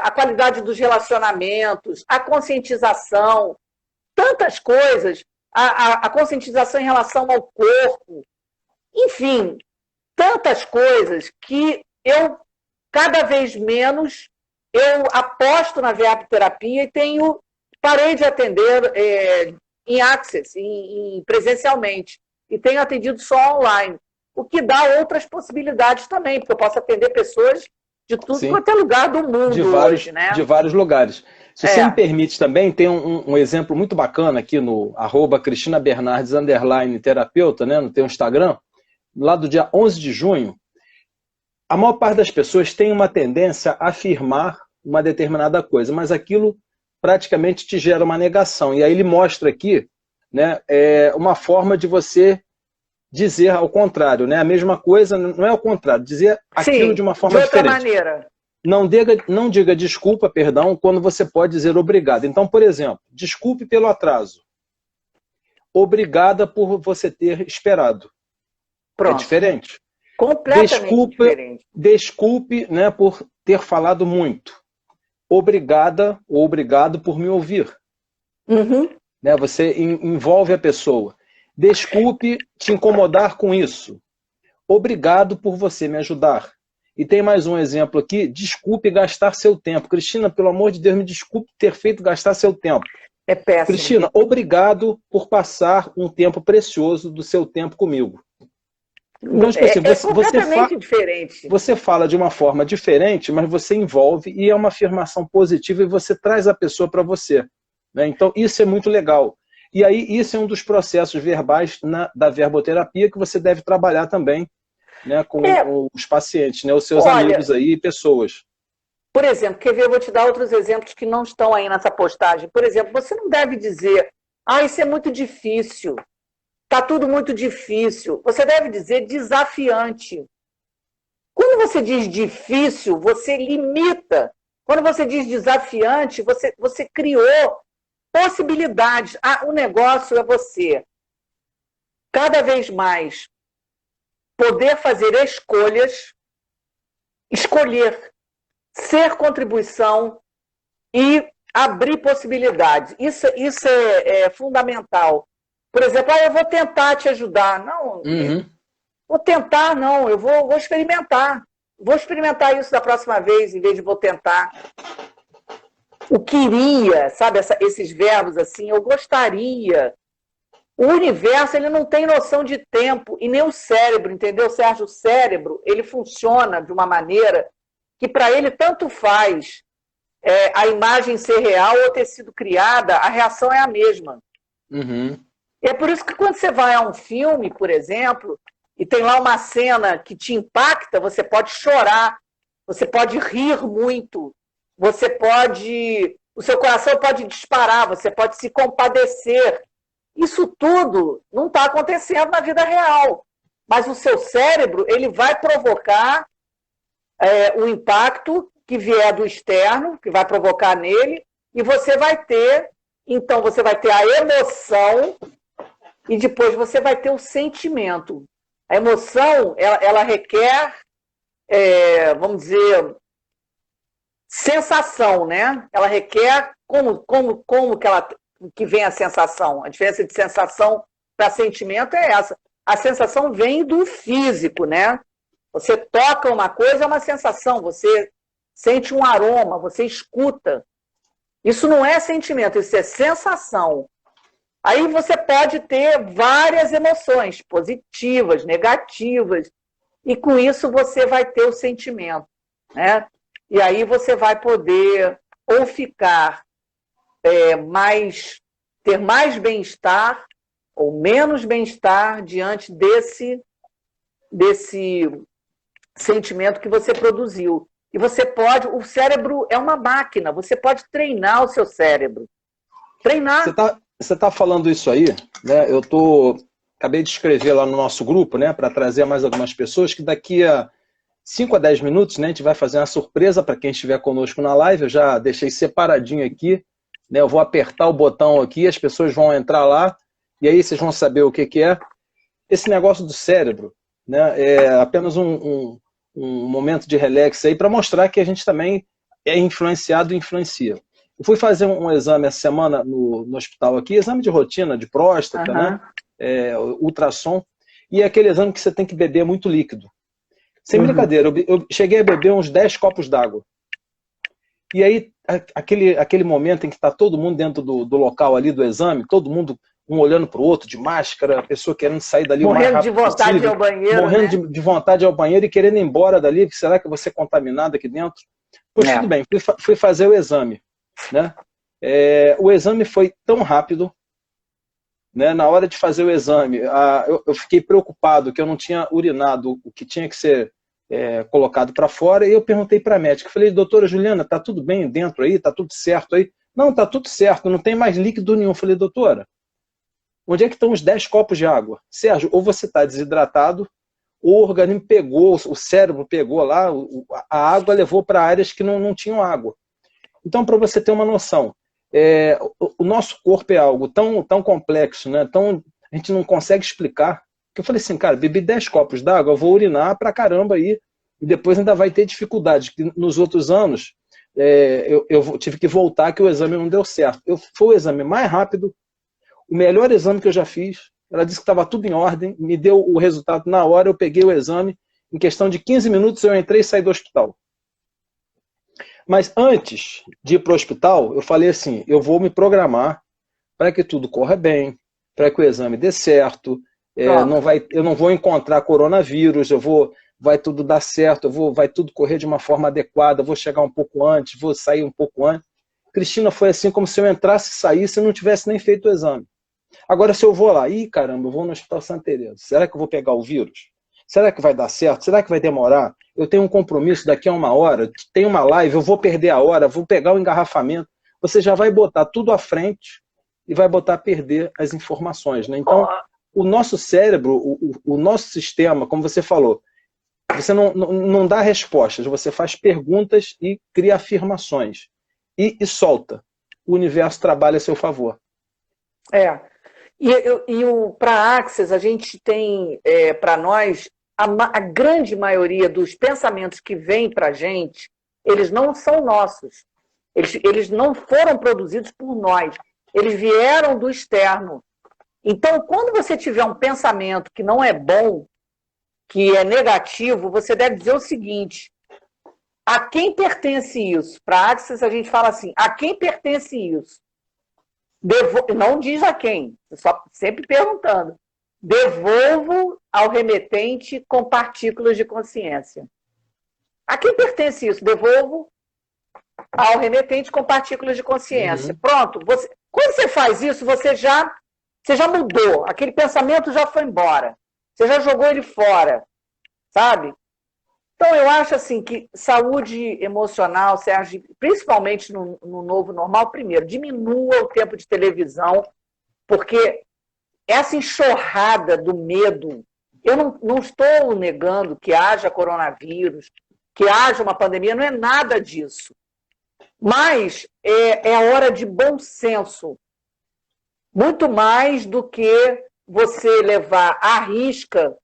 a qualidade dos relacionamentos, a conscientização, tantas coisas, a conscientização em relação ao corpo, enfim, tantas coisas que eu, cada vez menos, eu aposto na verboterapia e parei de atender em Access, presencialmente, e tenho atendido só online, o que dá outras possibilidades também, porque eu posso atender pessoas de tudo quanto é lugar do mundo de hoje, né? De vários lugares. Se você me permite também, tem um exemplo muito bacana aqui no @CristinaBernardes _terapeuta, né, no teu Instagram, lá do dia 11 de junho, a maior parte das pessoas tem uma tendência a afirmar uma determinada coisa, mas aquilo praticamente te gera uma negação. E aí ele mostra aqui, né, uma forma de você dizer ao contrário, né? A mesma coisa, não é ao contrário, dizer aquilo de uma forma diferente. De outra maneira. Não diga desculpa, perdão, quando você pode dizer obrigado. Então, por exemplo, desculpe pelo atraso. Obrigada por você ter esperado. Pronto. É diferente. Completamente diferente. Desculpe, né, por ter falado muito. Obrigada ou obrigado por me ouvir. Uhum. Né, você envolve a pessoa. Desculpe te incomodar com isso. Obrigado por você me ajudar. E tem mais um exemplo aqui. Desculpe gastar seu tempo. Cristina, pelo amor de Deus, me desculpe ter feito gastar seu tempo. É péssimo. Cristina, obrigado por passar um tempo precioso do seu tempo comigo. Então, tipo assim, completamente diferente. Você fala de uma forma diferente, mas você envolve e é uma afirmação positiva e você traz a pessoa para você. Né? Então, isso é muito legal. E aí, isso é um dos processos verbais da verboterapia que você deve trabalhar também, né, com os pacientes, né, os seus amigos aí, pessoas. Por exemplo, quer ver, eu vou te dar outros exemplos que não estão aí nessa postagem. Por exemplo, você não deve dizer, isso é muito difícil, está tudo muito difícil. Você deve dizer desafiante. Quando você diz difícil, você limita. Quando você diz desafiante, você criou possibilidades. O negócio é você, cada vez mais, poder fazer escolhas, escolher, ser contribuição e abrir possibilidades. Isso é fundamental. Por exemplo, eu vou tentar te ajudar. Não, vou tentar, não, eu vou experimentar. Vou experimentar isso da próxima vez, em vez de vou tentar. O queria, sabe, esses verbos assim, eu gostaria. O universo, ele não tem noção de tempo, e nem o cérebro, entendeu, Sérgio? O cérebro, ele funciona de uma maneira que para ele tanto faz a imagem ser real ou ter sido criada, a reação é a mesma. Uhum. E é por isso que quando você vai a um filme, por exemplo, e tem lá uma cena que te impacta, você pode chorar, você pode rir muito, o seu coração pode disparar, você pode se compadecer. Isso tudo não está acontecendo na vida real. Mas o seu cérebro, ele vai provocar um impacto que vier do externo, que vai provocar nele, e você vai ter a emoção e depois você vai ter o sentimento. A emoção, ela requer, vamos dizer, sensação, né? Ela requer como que vem a sensação. A diferença de sensação para sentimento é essa. A sensação vem do físico, né? Você toca uma coisa, é uma sensação. Você sente um aroma, você escuta. Isso não é sentimento, isso é sensação. Aí você pode ter várias emoções, positivas, negativas, e com isso você vai ter o sentimento, né? E aí você vai poder ou ficar ter mais bem-estar ou menos bem-estar diante desse sentimento que você produziu. E o cérebro é uma máquina, você pode treinar o seu cérebro. Treinar. Você tá falando isso aí, né? Acabei de escrever lá no nosso grupo, né, para trazer mais algumas pessoas, que daqui a 5 a 10 minutos, né, a gente vai fazer uma surpresa para quem estiver conosco na live. Eu já deixei separadinho aqui, né? Eu vou apertar o botão aqui, as pessoas vão entrar lá, e aí vocês vão saber o que é. Esse negócio do cérebro, né, é apenas um momento de relax aí para mostrar que a gente também é influenciado e influencia. Eu fui fazer um exame essa semana no hospital aqui, exame de rotina, de próstata, né? Ultrassom, e é aquele exame que você tem que beber muito líquido. Sem brincadeira, eu cheguei a beber uns 10 copos d'água. E aí, aquele momento em que está todo mundo dentro do local ali do exame, todo mundo um olhando para o outro, de máscara, a pessoa querendo sair dali o mais rápido possível. Morrendo de vontade de ir ao banheiro, morrendo, né? de vontade de ir ao banheiro e querendo ir embora dali, será que eu vou ser contaminado aqui dentro? Pois tudo bem, fui fazer o exame, né? O exame foi tão rápido, né? Na hora de fazer o exame, eu fiquei preocupado que eu não tinha urinado o que tinha que ser colocado para fora, e eu perguntei para a médica, falei, doutora Juliana, tá tudo bem dentro aí? Tá tudo certo aí? Não, tá tudo certo, não tem mais líquido nenhum. Falei, doutora, onde é que estão os 10 copos de água? Sérgio, ou você está desidratado, ou o organismo pegou, o cérebro pegou lá, a água levou para áreas que não tinham água. Então, para você ter uma noção, o nosso corpo é algo tão complexo, né? A gente não consegue explicar, que eu falei assim, cara, bebi 10 copos d'água, eu vou urinar pra caramba aí, e depois ainda vai ter dificuldade, que nos outros anos eu tive que voltar, que o exame não deu certo. Foi o exame mais rápido, o melhor exame que eu já fiz. Ela disse que estava tudo em ordem, me deu o resultado na hora, eu peguei o exame, em questão de 15 minutos eu entrei e saí do hospital. Mas antes de ir para o hospital, eu falei assim, eu vou me programar para que tudo corra bem, para que o exame dê certo, eu não vou encontrar coronavírus, vai tudo dar certo, vai tudo correr de uma forma adequada, vou chegar um pouco antes, vou sair um pouco antes. Cristina, foi assim como se eu entrasse e saísse e não tivesse nem feito o exame. Agora, se eu vou lá, caramba, eu vou no Hospital Santa Teresa, será que eu vou pegar o vírus? Será que vai dar certo? Será que vai demorar? Eu tenho um compromisso daqui a 1 hora, tem uma live, eu vou perder a hora, vou pegar o engarrafamento. Você já vai botar tudo à frente e vai botar a perder as informações, né? Então, o nosso cérebro, o nosso sistema, como você falou, você não dá respostas, você faz perguntas e cria afirmações. E solta. O universo trabalha a seu favor. Para a Access, a gente tem, para nós, a grande maioria dos pensamentos que vêm para a gente, eles não são nossos. Eles não foram produzidos por nós. Eles vieram do externo. Então, quando você tiver um pensamento que não é bom, que é negativo, você deve dizer o seguinte: a quem pertence isso? Para a Access, a gente fala assim, a quem pertence isso? Não diz a quem, só sempre perguntando. Devolvo ao remetente com partículas de consciência. A quem pertence isso? Devolvo ao remetente com partículas de consciência. Pronto. Quando você faz isso, você já mudou. Aquele pensamento já foi embora. Você já jogou ele fora. Sabe? Então, eu acho assim que saúde emocional, Sérgio, principalmente no novo normal, primeiro, diminua o tempo de televisão, porque essa enxurrada do medo, eu não estou negando que haja coronavírus, que haja uma pandemia, não é nada disso. Mas é hora de bom senso, muito mais do que você levar à risca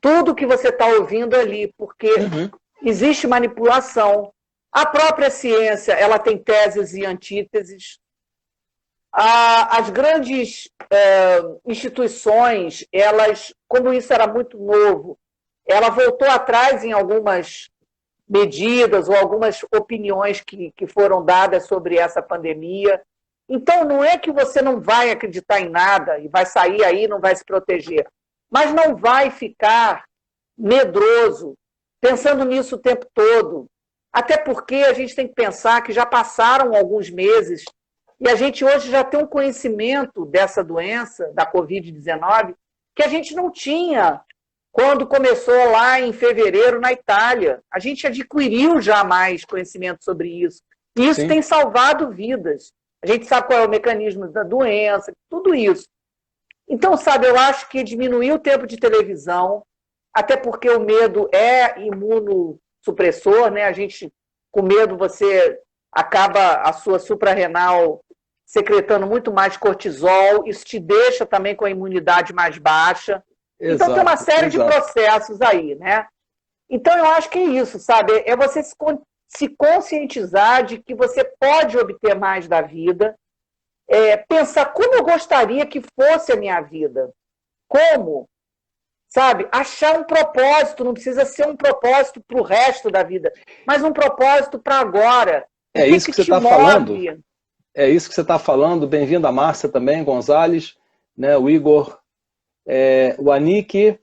tudo que você está ouvindo ali, porque existe manipulação. A própria ciência, ela tem teses e antíteses. As grandes instituições, elas, como isso era muito novo, ela voltou atrás em algumas medidas ou algumas opiniões que foram dadas sobre essa pandemia. Então, não é que você não vai acreditar em nada e vai sair aí e não vai se proteger, mas não vai ficar medroso, pensando nisso o tempo todo. Até porque a gente tem que pensar que já passaram alguns meses e a gente hoje já tem um conhecimento dessa doença, da Covid-19, que a gente não tinha quando começou lá em fevereiro na Itália. A gente adquiriu já mais conhecimento sobre isso. E isso tem salvado vidas. A gente sabe qual é o mecanismo da doença, tudo isso. Então, sabe, eu acho que diminuir o tempo de televisão, até porque o medo é imunossupressor, né? A gente, com medo, você acaba a sua suprarrenal secretando muito mais cortisol, isso te deixa também com a imunidade mais baixa. Exato, então, tem uma série de processos aí, né? Então, eu acho que é isso, sabe? É você se conscientizar de que você pode obter mais da vida, pensar como eu gostaria que fosse a minha vida. Como? Sabe? Achar um propósito, não precisa ser um propósito para o resto da vida, mas um propósito para agora. É isso que você está falando. É isso que você está falando. Bem-vindo a Márcia também, Gonzalez, né? O Igor, o Anik,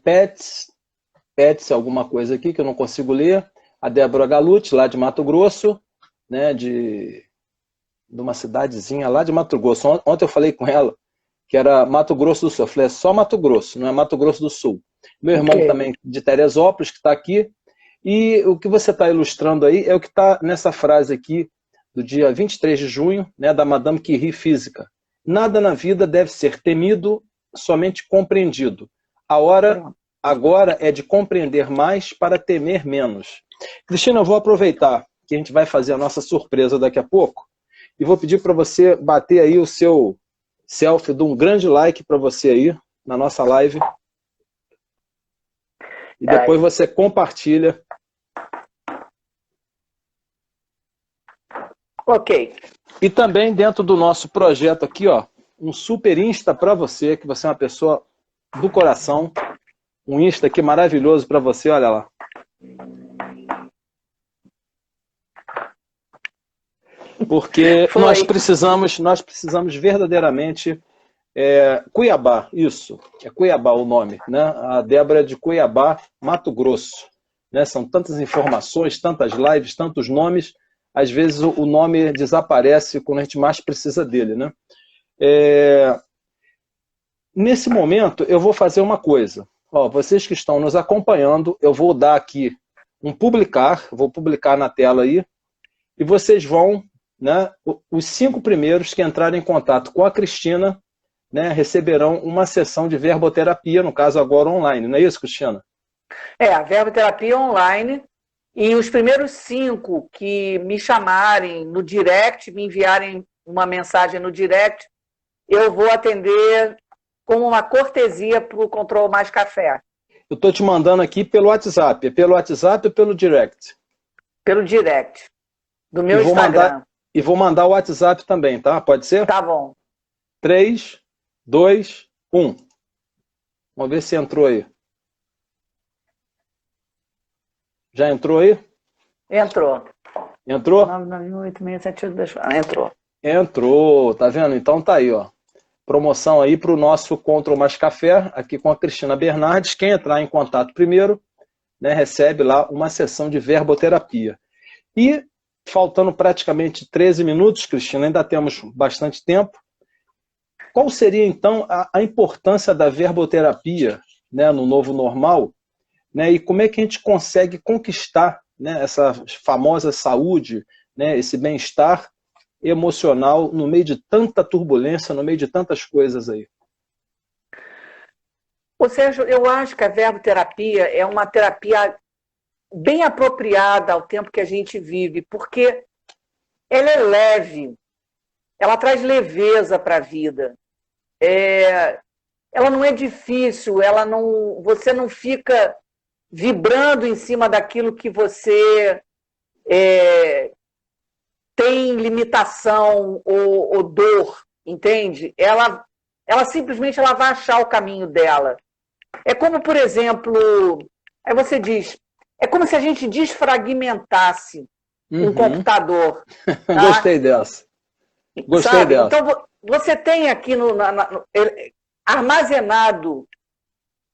Pets, alguma coisa aqui que eu não consigo ler. A Débora Galucci, lá de Mato Grosso, né? de uma cidadezinha lá de Mato Grosso. Ontem eu falei com ela que era Mato Grosso do Sul. Eu falei, é só Mato Grosso, não é Mato Grosso do Sul. Meu irmão também de Teresópolis, que está aqui. E o que você está ilustrando aí é o que está nessa frase aqui, do dia 23 de junho, né, da Madame Curie Física. Nada na vida deve ser temido, somente compreendido. A hora agora é de compreender mais para temer menos. Cristina, eu vou aproveitar que a gente vai fazer a nossa surpresa daqui a pouco e vou pedir para você bater aí o seu selfie de um grande like para você aí na nossa live. E depois você compartilha. Ok. E também dentro do nosso projeto aqui, ó, um super Insta para você, que você é uma pessoa do coração. Um Insta aqui maravilhoso para você, olha lá. Porque nós precisamos verdadeiramente... Cuiabá, isso. É Cuiabá o nome, né? A Débora é de Cuiabá, Mato Grosso. Né? São tantas informações, tantas lives, tantos nomes... Às vezes o nome desaparece quando a gente mais precisa dele, né? Nesse momento, eu vou fazer uma coisa. Ó, vocês que estão nos acompanhando, eu vou dar aqui um publicar, vou publicar na tela aí, e vocês vão, né, os 5 primeiros que entrarem em contato com a Cristina, né, receberão uma sessão de verboterapia, no caso agora online, não é isso, Cristina? A verboterapia online. E os primeiros 5 que me chamarem no direct, me enviarem uma mensagem no direct, eu vou atender como uma cortesia para o Control Mais Café. Eu estou te mandando aqui pelo WhatsApp. É pelo WhatsApp ou pelo direct? Pelo direct, do meu Instagram. E vou mandar o WhatsApp também, tá? Pode ser? Tá bom. 3, 2, 1. Vamos ver se entrou aí. Já entrou aí? Entrou. Entrou? 9986782. Entrou. Entrou, tá vendo? Então tá aí, ó. Promoção aí para o nosso Control Mais Café, aqui com a Cristina Bernardes. Quem entrar em contato primeiro, né, recebe lá uma sessão de verboterapia. E, faltando praticamente 13 minutos, Cristina, ainda temos bastante tempo. Qual seria, então, a importância da verboterapia, né, no novo normal? Né, e como é que a gente consegue conquistar, né, essa famosa saúde, né, esse bem-estar emocional no meio de tanta turbulência, no meio de tantas coisas aí? Ô Sérgio, eu acho que a verboterapia é uma terapia bem apropriada ao tempo que a gente vive, porque ela é leve, ela traz leveza para a vida. Ela não é difícil, você não fica vibrando em cima daquilo que você tem limitação ou dor, entende? Ela simplesmente vai achar o caminho dela. É como, por exemplo, aí você diz, é como se a gente desfragmentasse um computador. Tá? Gostei dessa. Gostei dessa. Então, você tem aqui armazenado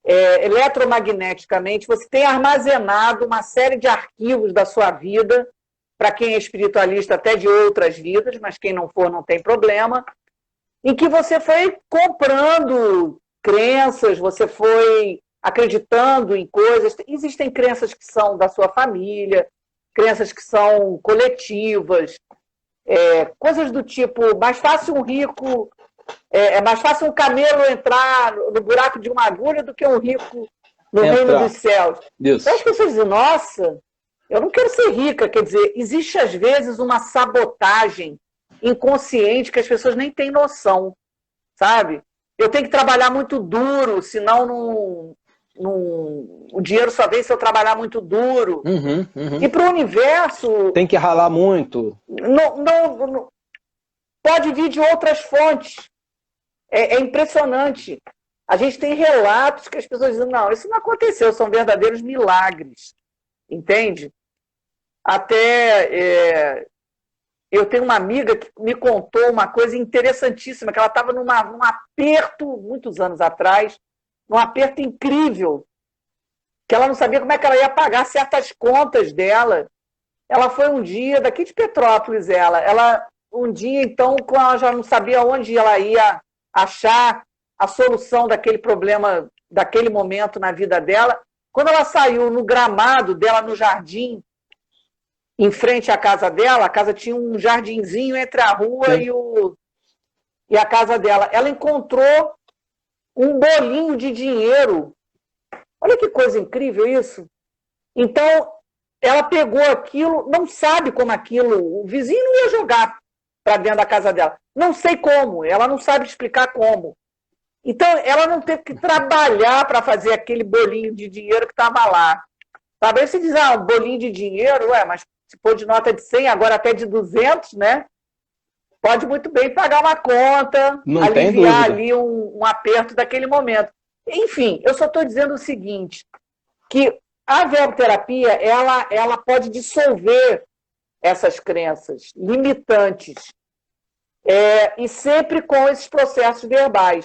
eletromagneticamente, você tem armazenado uma série de arquivos da sua vida, para quem é espiritualista até de outras vidas, mas quem não for não tem problema, em que você foi comprando crenças, você foi acreditando em coisas. Existem crenças que são da sua família, crenças que são coletivas, coisas do tipo, mais fácil um rico... É mais fácil um camelo entrar no buraco de uma agulha do que um rico no reino dos céus. Isso. Então as pessoas dizem, nossa, eu não quero ser rica. Quer dizer, existe às vezes uma sabotagem inconsciente que as pessoas nem têm noção, sabe? Eu tenho que trabalhar muito duro, senão o dinheiro só vem se eu trabalhar muito duro. E para o universo... Tem que ralar muito. Não, pode vir de outras fontes. É impressionante. A gente tem relatos que as pessoas dizem, não, isso não aconteceu, são verdadeiros milagres. Entende? Até eu tenho uma amiga que me contou uma coisa interessantíssima, que ela estava num aperto, muitos anos atrás, num aperto incrível, que ela não sabia como é que ela ia pagar certas contas dela. Ela foi um dia, daqui de Petrópolis, ela um dia, então, quando ela já não sabia onde ela ia achar a solução daquele problema, daquele momento na vida dela, quando ela saiu no gramado dela, no jardim, em frente à casa dela, a casa tinha um jardinzinho entre a rua e a casa dela, ela encontrou um bolinho de dinheiro. Olha que coisa incrível isso. Então, ela pegou aquilo, não sabe como aquilo, o vizinho não ia jogar para dentro da casa dela. Não sei como, ela não sabe explicar como. Então, ela não teve que trabalhar para fazer aquele bolinho de dinheiro que estava lá. Sabe? Aí você diz, um bolinho de dinheiro, mas se for de nota de 100, agora até de 200, né? Pode muito bem pagar uma conta, não aliviar ali um aperto daquele momento. Enfim, eu só estou dizendo o seguinte, que a verboterapia, ela pode dissolver essas crenças limitantes, e sempre com esses processos verbais.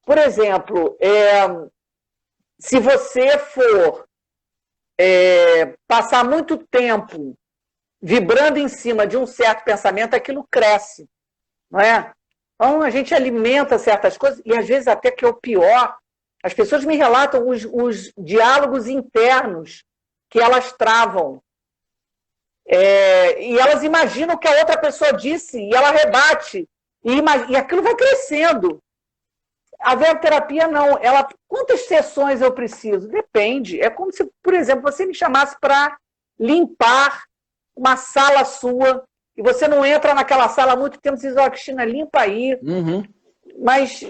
Por exemplo, se você for passar muito tempo vibrando em cima de um certo pensamento, aquilo cresce, não é? Então, a gente alimenta certas coisas, e às vezes até que é o pior, as pessoas me relatam os diálogos internos que elas travam. E elas imaginam o que a outra pessoa disse, e ela rebate, e aquilo vai crescendo. A verboterapia não. Quantas sessões eu preciso? Depende. É como se, por exemplo, você me chamasse para limpar uma sala sua, e você não entra naquela sala há muito tempo, você diz, Cristina, limpa aí. Uhum. Mas,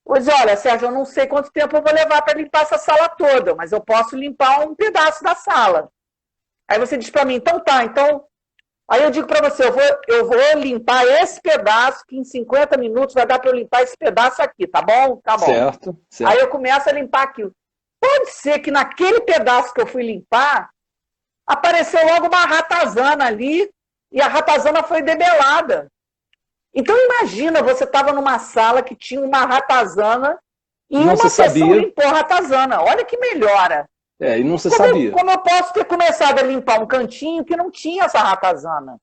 olha, Sérgio, eu não sei quanto tempo eu vou levar para limpar essa sala toda, mas eu posso limpar um pedaço da sala. Aí você diz para mim, então tá, aí eu digo para você, eu vou limpar esse pedaço, que em 50 minutos vai dar para eu limpar esse pedaço aqui, tá bom? Tá bom. Certo. Aí eu começo a limpar aquilo. Pode ser que naquele pedaço que eu fui limpar, apareceu logo uma ratazana ali, e a ratazana foi debelada. Então imagina, você estava numa sala que tinha uma ratazana, e uma sessão limpou a ratazana. Olha que melhora. E não se sabia. Como eu posso ter começado a limpar um cantinho que não tinha essa ratazana?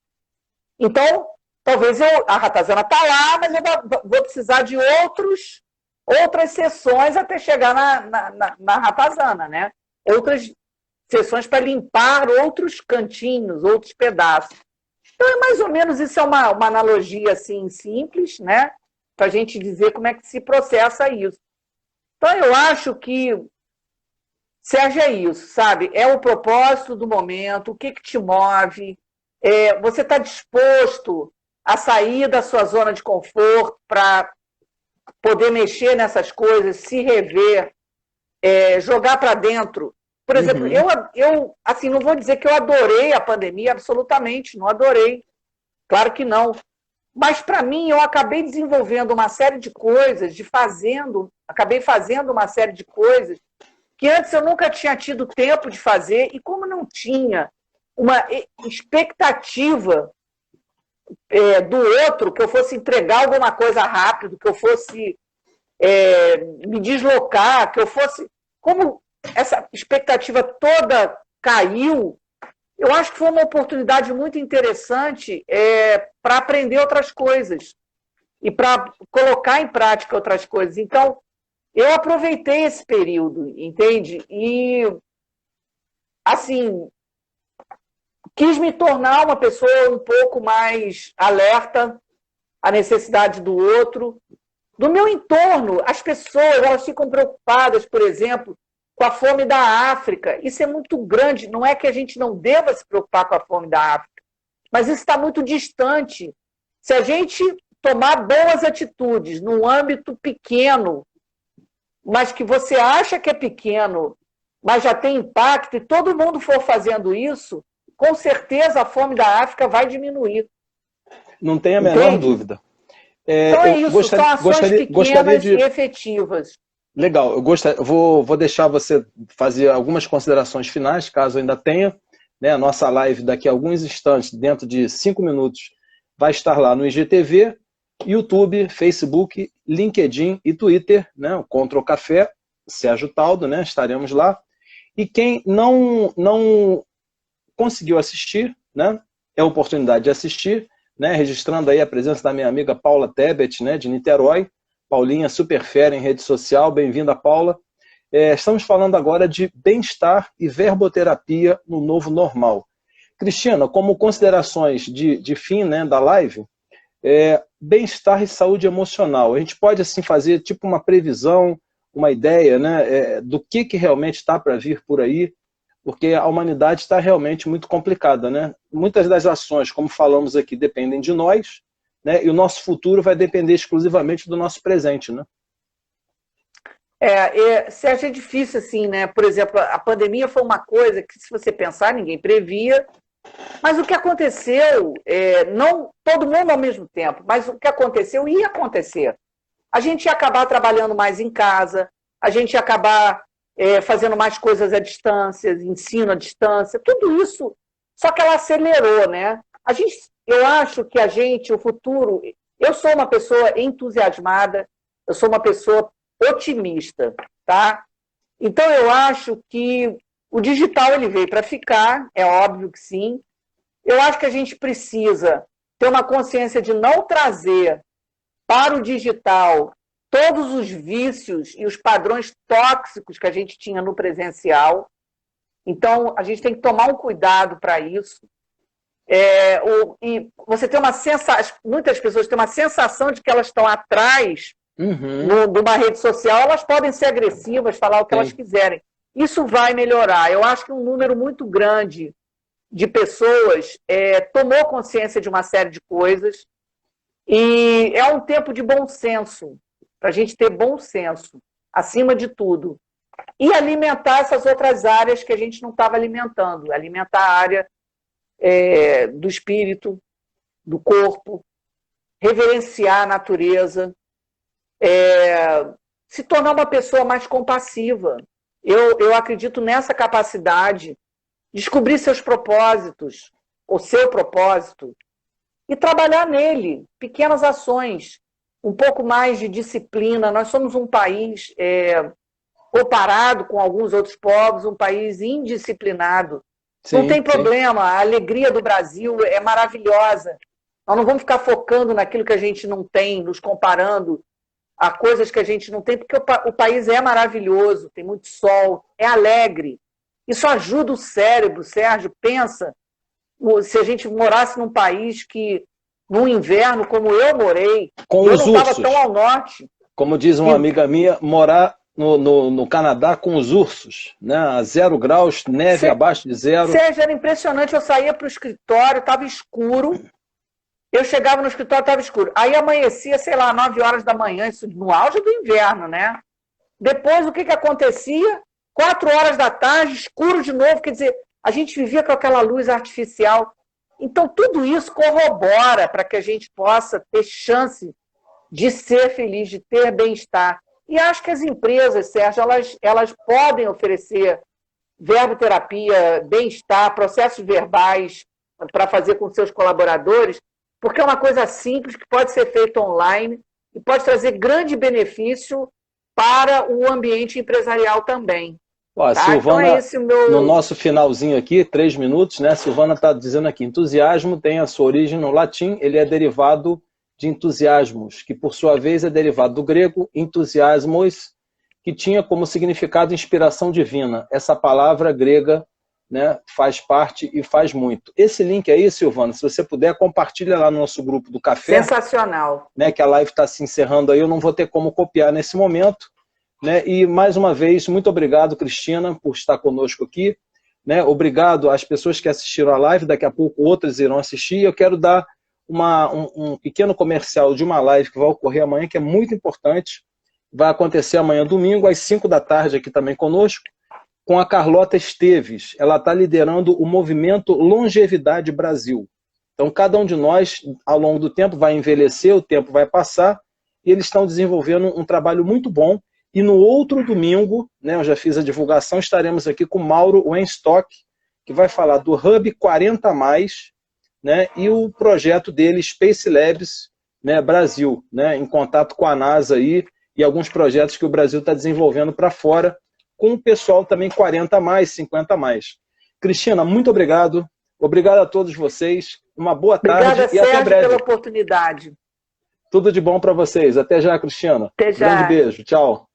Então, talvez a ratazana está lá, mas eu vou precisar de outras sessões até chegar na ratazana, né? Outras sessões para limpar outros cantinhos, outros pedaços. Então, é mais ou menos, isso é uma analogia assim, simples, né? Para a gente dizer como é que se processa isso. Então, eu acho que Sérgio, é isso, sabe? É o propósito do momento, o que te move, você está disposto a sair da sua zona de conforto para poder mexer nessas coisas, se rever, jogar para dentro. Por exemplo, eu assim, não vou dizer que eu adorei a pandemia, absolutamente, não adorei. Claro que não. Mas, para mim, eu acabei desenvolvendo uma série de coisas, acabei fazendo uma série de coisas que antes eu nunca tinha tido tempo de fazer, e como não tinha uma expectativa do outro, que eu fosse entregar alguma coisa rápido, que eu fosse me deslocar, que eu fosse... Como essa expectativa toda caiu, eu acho que foi uma oportunidade muito interessante para aprender outras coisas e para colocar em prática outras coisas. Então, eu aproveitei esse período, entende? E, assim, quis me tornar uma pessoa um pouco mais alerta à necessidade do outro. Do meu entorno, as pessoas, elas ficam preocupadas, por exemplo, com a fome da África. Isso é muito grande. Não é que a gente não deva se preocupar com a fome da África, mas isso está muito distante. Se a gente tomar boas atitudes num âmbito pequeno, mas que você acha que é pequeno, mas já tem impacto, e todo mundo for fazendo isso, com certeza a fome da África vai diminuir. Não tem a menor dúvida. Então é isso, são ações pequenas e efetivas. Legal, vou deixar você fazer algumas considerações finais, caso ainda tenha. Né? A nossa live daqui a alguns instantes, dentro de 5 minutos, vai estar lá no IGTV, YouTube, Facebook, LinkedIn e Twitter, né? O Control Café, Sérgio Taldo, né? Estaremos lá. E quem não conseguiu assistir, né? É a oportunidade de assistir. né, registrando aí a presença da minha amiga Paula Tebet, né, de Niterói. Paulinha, super fera em rede social, bem-vinda, Paula. Estamos falando agora de bem-estar e verboterapia no novo normal. Cristina, como considerações de fim, né, da live, bem-estar e saúde emocional. A gente pode assim fazer tipo uma previsão, uma ideia, né, do que realmente está para vir por aí, porque a humanidade está realmente muito complicada, né? Muitas das ações, como falamos aqui, dependem de nós, né? E o nosso futuro vai depender exclusivamente do nosso presente, né? Sérgio, é difícil assim, né? Por exemplo, a pandemia foi uma coisa que, se você pensar, ninguém previa, mas o que aconteceu, não todo mundo ao mesmo tempo, mas o que aconteceu ia acontecer. A gente ia acabar trabalhando mais em casa, a gente ia acabar fazendo mais coisas à distância, ensino à distância, tudo isso, só que ela acelerou, né? Eu acho que o futuro... Eu sou uma pessoa entusiasmada, eu sou uma pessoa otimista, tá? Então, eu acho que o digital ele veio para ficar, é óbvio que sim. Eu acho que a gente precisa ter uma consciência de não trazer para o digital todos os vícios e os padrões tóxicos que a gente tinha no presencial. Então, a gente tem que tomar um cuidado para isso. E você tem uma sensação, muitas pessoas têm uma sensação de que elas estão atrás de uma rede social, elas podem ser agressivas, falar o que elas quiserem. Isso vai melhorar. Eu acho que um número muito grande de pessoas tomou consciência de uma série de coisas e é um tempo de bom senso, para a gente ter bom senso, acima de tudo. E alimentar essas outras áreas que a gente não estava alimentando. Alimentar a área do espírito, do corpo, reverenciar a natureza, se tornar uma pessoa mais compassiva. Eu acredito nessa capacidade, descobrir seus propósitos, o seu propósito, e trabalhar nele, pequenas ações, um pouco mais de disciplina. Nós somos um país, comparado com alguns outros povos, um país indisciplinado. Sim, não tem problema, a alegria do Brasil é maravilhosa. Nós não vamos ficar focando naquilo que a gente não tem, nos comparando a coisas que a gente não tem, porque o país é maravilhoso, tem muito sol, é alegre. Isso ajuda o cérebro, Sérgio. Pensa, se a gente morasse num país que, no inverno, como eu morei, com eu os não estava ursos, tão ao norte. Como diz uma amiga minha, morar no Canadá com os ursos, né? A 0 graus, neve abaixo de 0. Sérgio, era impressionante. Eu saía para o escritório, estava escuro. Eu chegava no escritório, estava escuro. Aí amanhecia, sei lá, 9 horas da manhã, isso no auge do inverno, né? Depois, o que acontecia? 4 horas da tarde, escuro de novo. Quer dizer, a gente vivia com aquela luz artificial. Então, tudo isso corrobora para que a gente possa ter chance de ser feliz, de ter bem-estar. E acho que as empresas, Sérgio, elas podem oferecer verboterapia, bem-estar, processos verbais para fazer com seus colaboradores, porque é uma coisa simples que pode ser feita online e pode trazer grande benefício para o ambiente empresarial também. Ó, tá? Silvana, então é esse o meu... no nosso finalzinho aqui, 3 minutos, né? Silvana está dizendo aqui, entusiasmo tem a sua origem no latim, ele é derivado de entusiasmos, que por sua vez é derivado do grego entusiasmos, que tinha como significado inspiração divina. Essa palavra grega, né, faz parte e faz muito. Esse link aí, Silvana, se você puder, compartilha lá no nosso grupo do café. Sensacional. Né, que a live está se encerrando aí, eu não vou ter como copiar nesse momento. Né, e, mais uma vez, muito obrigado, Cristina, por estar conosco aqui. Né, obrigado às pessoas que assistiram a live, daqui a pouco outras irão assistir. Eu quero dar um pequeno comercial de uma live que vai ocorrer amanhã, que é muito importante. Vai acontecer amanhã, domingo, às 5 da tarde, aqui também conosco, com a Carlota Esteves. Ela está liderando o movimento Longevidade Brasil. Então, cada um de nós, ao longo do tempo, vai envelhecer, o tempo vai passar, e eles estão desenvolvendo um trabalho muito bom. E no outro domingo, né, eu já fiz a divulgação, estaremos aqui com o Mauro Wenstock, que vai falar do Hub 40+, né, e o projeto dele, Space Labs, né, Brasil, né, em contato com a NASA aí, e alguns projetos que o Brasil está desenvolvendo para fora, com o pessoal também 40+, 50+. Cristina, muito obrigado. Obrigado a todos vocês. Uma boa Obrigada, tarde e até Sérgio, breve. pela oportunidade. Tudo de bom para vocês. Até já, Cristiano. Até já. Grande beijo. Tchau.